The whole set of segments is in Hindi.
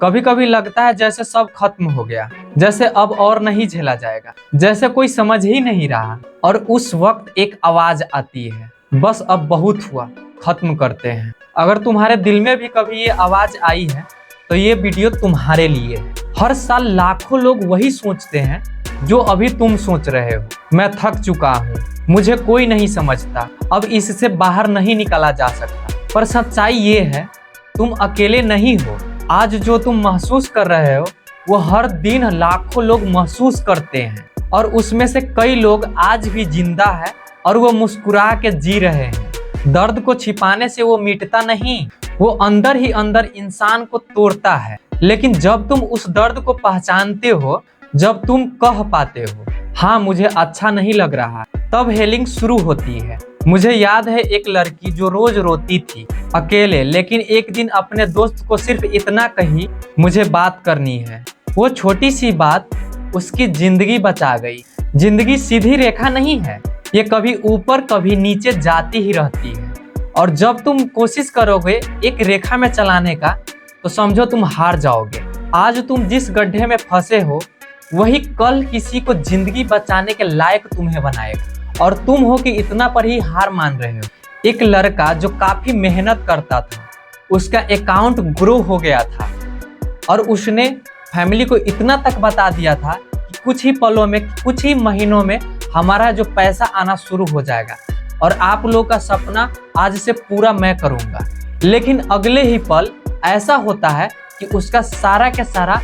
कभी कभी लगता है जैसे सब खत्म हो गया, जैसे अब और नहीं झेला जाएगा, जैसे कोई समझ ही नहीं रहा। और उस वक्त एक आवाज आती है, बस अब बहुत हुआ, खत्म करते हैं। अगर तुम्हारे दिल में भी कभी ये आवाज आई है तो ये वीडियो तुम्हारे लिए है। हर साल लाखों लोग वही सोचते हैं जो अभी तुम सोच रहे हो। मैं थक चुका हूँ, मुझे कोई नहीं समझता, अब इससे बाहर नहीं निकला जा सकता। पर सच्चाई ये है, तुम अकेले नहीं हो। आज जो तुम महसूस कर रहे हो वो हर दिन लाखों लोग महसूस करते हैं, और उसमें से कई लोग आज भी जिंदा है और वो मुस्कुरा के जी रहे हैं। दर्द को छिपाने से वो मिटता नहीं, वो अंदर ही अंदर इंसान को तोड़ता है। लेकिन जब तुम उस दर्द को पहचानते हो, जब तुम कह पाते हो हाँ मुझे अच्छा नहीं लग रहा, तब हीलिंग शुरू होती है। मुझे याद है एक लड़की जो रोज रोती थी अकेले, लेकिन एक दिन अपने दोस्त को सिर्फ इतना कही, मुझे बात करनी है। वो छोटी सी बात उसकी जिंदगी बचा गई। जिंदगी सीधी रेखा नहीं है, ये कभी ऊपर कभी नीचे जाती ही रहती है। और जब तुम कोशिश करोगे एक रेखा में चलाने का, तो समझो तुम हार जाओगे। आज तुम जिस गड्ढे में फंसे हो वही कल किसी को जिंदगी बचाने के लायक तुम्हें बनाएगा, और तुम हो कि इतना पर ही हार मान रहे हो। एक लड़का जो काफी मेहनत करता था, उसका अकाउंट ग्रो हो गया था, और उसने फैमिली को इतना तक बता दिया था कि कुछ ही पलों में, कुछ ही महीनों में हमारा जो पैसा आना शुरू हो जाएगा, और आप लोगों का सपना आज से पूरा मैं करूंगा। लेकिन अगले ही पल ऐसा होता है कि उसका सारा के सारा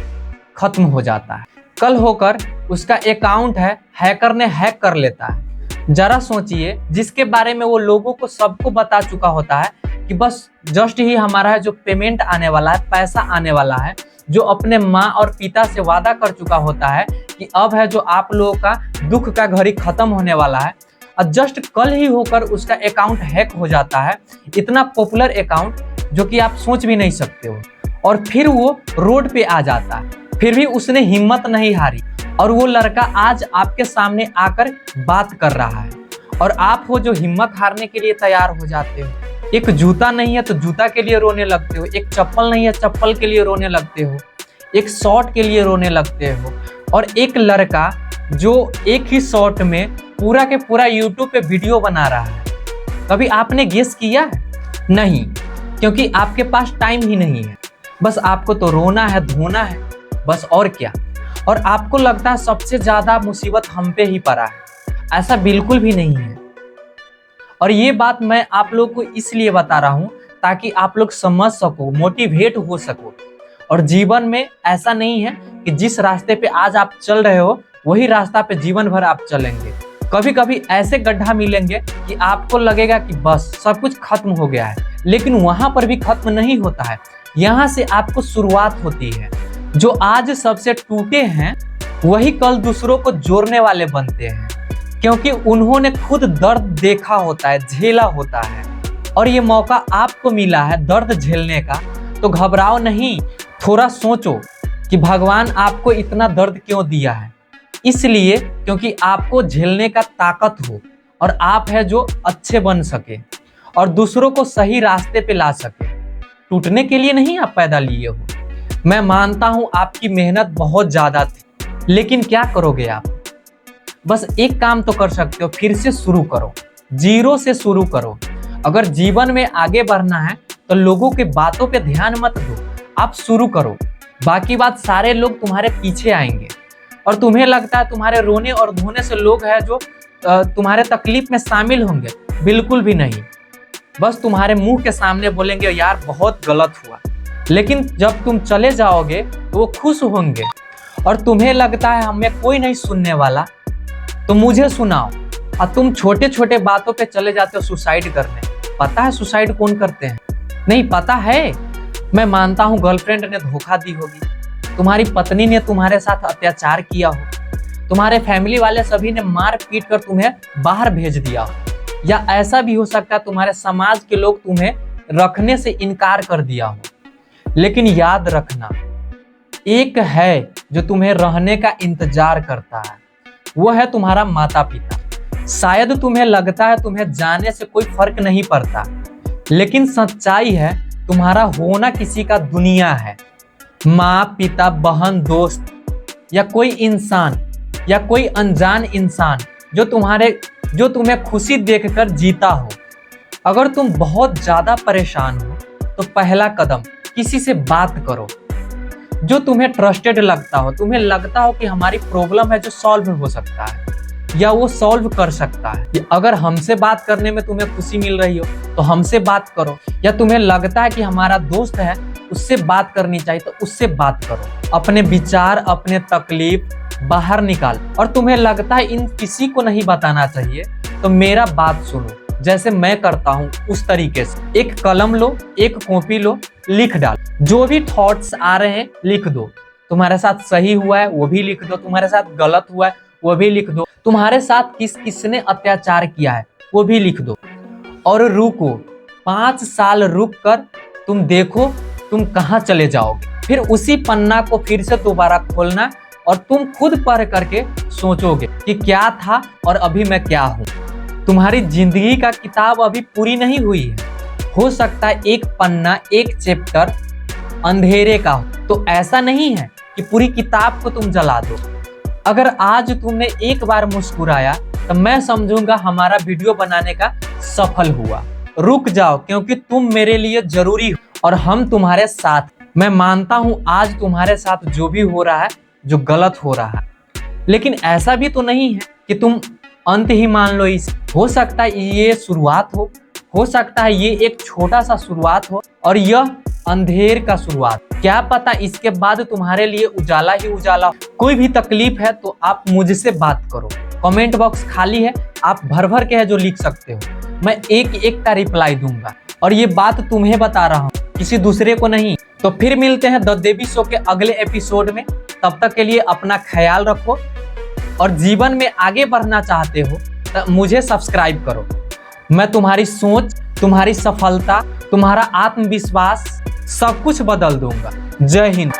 खत्म हो जाता है। कल होकर उसका अकाउंट है, हैकर ने हैक कर लेता है। जरा सोचिए, जिसके बारे में वो लोगों को सबको बता चुका होता है कि बस जस्ट ही हमारा है जो पेमेंट आने वाला है, पैसा आने वाला है, जो अपने माँ और पिता से वादा कर चुका होता है कि अब है जो आप लोगों का दुख का घड़ी खत्म होने वाला है, और जस्ट कल ही होकर उसका अकाउंट हैक हो जाता है। इतना पॉपुलर अकाउंट जो कि आप सोच भी नहीं सकते हो। और फिर वो रोड पे आ जाता है, फिर भी उसने हिम्मत नहीं हारी, और वो लड़का आज आपके सामने आकर बात कर रहा है। और आप हो जो हिम्मत हारने के लिए तैयार हो जाते हो। एक जूता नहीं है तो जूता के लिए रोने लगते हो, एक चप्पल नहीं है चप्पल के लिए रोने लगते हो, एक शॉट के लिए रोने लगते हो। और एक लड़का जो एक ही शॉट में पूरा के पूरा यूट्यूब पे वीडियो बना रहा है, कभी आपने गेस किया है? नहीं, क्योंकि आपके पास टाइम ही नहीं है। बस आपको तो रोना है, धोना है, बस, और क्या। और आपको लगता है सबसे ज्यादा मुसीबत हम पे ही पड़ा है। ऐसा बिल्कुल भी नहीं है। और ये बात मैं आप लोग को इसलिए बता रहा हूं ताकि आप लोग समझ सको, मोटिवेट हो सको। और जीवन में ऐसा नहीं है कि जिस रास्ते पे आज आप चल रहे हो वही रास्ता पे जीवन भर आप चलेंगे। कभी कभी ऐसे गड्ढा मिलेंगे कि आपको लगेगा कि बस सब कुछ खत्म हो गया है, लेकिन वहां पर भी खत्म नहीं होता है। यहाँ से आपको शुरुआत होती है। जो आज सबसे टूटे हैं वही कल दूसरों को जोड़ने वाले बनते हैं, क्योंकि उन्होंने खुद दर्द देखा होता है, झेला होता है। और ये मौका आपको मिला है दर्द झेलने का, तो घबराओ नहीं। थोड़ा सोचो कि भगवान आपको इतना दर्द क्यों दिया है। इसलिए क्योंकि आपको झेलने का ताकत हो, और आप है जो अच्छे बन सके और दूसरों को सही रास्ते पे ला सके। टूटने के लिए नहीं आप पैदा लिए हो। मैं मानता हूं आपकी मेहनत बहुत ज्यादा थी, लेकिन क्या करोगे आप? बस एक काम तो कर सकते हो, फिर से शुरू करो, जीरो से शुरू करो। अगर जीवन में आगे बढ़ना है तो लोगों के बातों पे ध्यान मत दो, आप शुरू करो। बाकी बात सारे लोग तुम्हारे पीछे आएंगे। और तुम्हें लगता है तुम्हारे रोने और धोने से लोग हैं जो तुम्हारे तकलीफ में शामिल होंगे, बिल्कुल भी नहीं। बस तुम्हारे मुंह के सामने बोलेंगे यार बहुत गलत हुआ, लेकिन जब तुम चले जाओगे तो वो खुश होंगे। और तुम्हें लगता है हमें कोई नहीं सुनने वाला, तो मुझे सुनाओ। और तुम छोटे छोटे बातों पे चले जाते हो सुसाइड करने। पता है सुसाइड कौन करते हैं? नहीं पता है? मैं मानता हूँ गर्लफ्रेंड ने धोखा दी होगी, तुम्हारी पत्नी ने तुम्हारे साथ अत्याचार किया हो, तुम्हारे फैमिली वाले सभी ने मार पीट कर तुम्हें बाहर भेज दिया हो, या ऐसा भी हो सकता है तुम्हारे समाज के लोग तुम्हें रखने से इनकार कर दिया हो। लेकिन याद रखना, एक है जो तुम्हें रहने का इंतजार करता है, वो है तुम्हारा माता पिता। शायद तुम्हें लगता है तुम्हें जाने से कोई फर्क नहीं पड़ता, लेकिन सच्चाई है तुम्हारा होना किसी का दुनिया है। माँ, पिता, बहन, दोस्त या कोई इंसान या कोई अनजान इंसान जो तुम्हें खुशी देखकर जीता हो। अगर तुम बहुत ज्यादा परेशान हो तो पहला कदम किसी से बात करो जो तुम्हें ट्रस्टेड लगता हो, तुम्हें लगता हो कि हमारी प्रॉब्लम है जो सॉल्व हो सकता है या वो सॉल्व कर सकता है। अगर हमसे बात करने में तुम्हें खुशी मिल रही हो तो हमसे बात करो, या तुम्हें लगता है कि हमारा दोस्त है उससे बात करनी चाहिए तो उससे बात करो। अपने विचार, अपने तकलीफ बाहर निकाल। और तुम्हें लगता है इन किसी को नहीं बताना चाहिए तो मेरा बात सुनो, जैसे मैं करता हूँ उस तरीके से। एक कलम लो, एक कॉपी लो, लिख डाल। जो भी थॉट्स आ रहे हैं लिख दो। तुम्हारे साथ सही हुआ है वो भी लिख दो, तुम्हारे साथ गलत हुआ है वो भी लिख दो, तुम्हारे साथ किसने अत्याचार किया है वो भी लिख दो। और रुको, 5 साल रुक कर तुम देखो तुम कहाँ चले जाओगे। फिर उसी पन्ना को फिर से दोबारा खोलना और तुम खुद पढ़ करके सोचोगे कि क्या था और अभी मैं क्या हूँ। तुम्हारी जिंदगी का किताब अभी पूरी नहीं हुई है। हो सकता है एक पन्ना, एक चैप्टर अंधेरे का हो, तो ऐसा नहीं है कि पूरी किताब को तुम जला दो। अगर आज तुमने एक बार मुस्कुराया तो मैं समझूंगा हमारा वीडियो बनाने का सफल हुआ। रुक जाओ, क्योंकि तुम मेरे लिए जरूरी हो और हम तुम्हारे साथ। मैं मानता हूं आज तुम्हारे साथ जो भी हो रहा है, जो गलत हो रहा है, लेकिन ऐसा भी तो नहीं है कि तुम अंत ही मान लो इसे। हो सकता है ये शुरुआत हो सकता है ये एक छोटा सा शुरुआत हो और यह अंधेर का शुरुआत। क्या पता इसके बाद तुम्हारे लिए उजाला ही उजाला हो। कोई भी तकलीफ है तो आप मुझसे बात करो। कमेंट बॉक्स खाली है, आप भर भर के है जो लिख सकते हो। मैं एक एक का रिप्लाई दूंगा और ये बात तुम्हें बता रहा हूँ, किसी दूसरे को नहीं। तो फिर मिलते हैं द देवी शो के अगले एपिसोड में। तब तक के लिए अपना ख्याल रखो और जीवन में आगे बढ़ना चाहते हो तो मुझे सब्सक्राइब करो। मैं तुम्हारी सोच, तुम्हारी सफलता, तुम्हारा आत्मविश्वास सब कुछ बदल दूंगा। जय हिंद।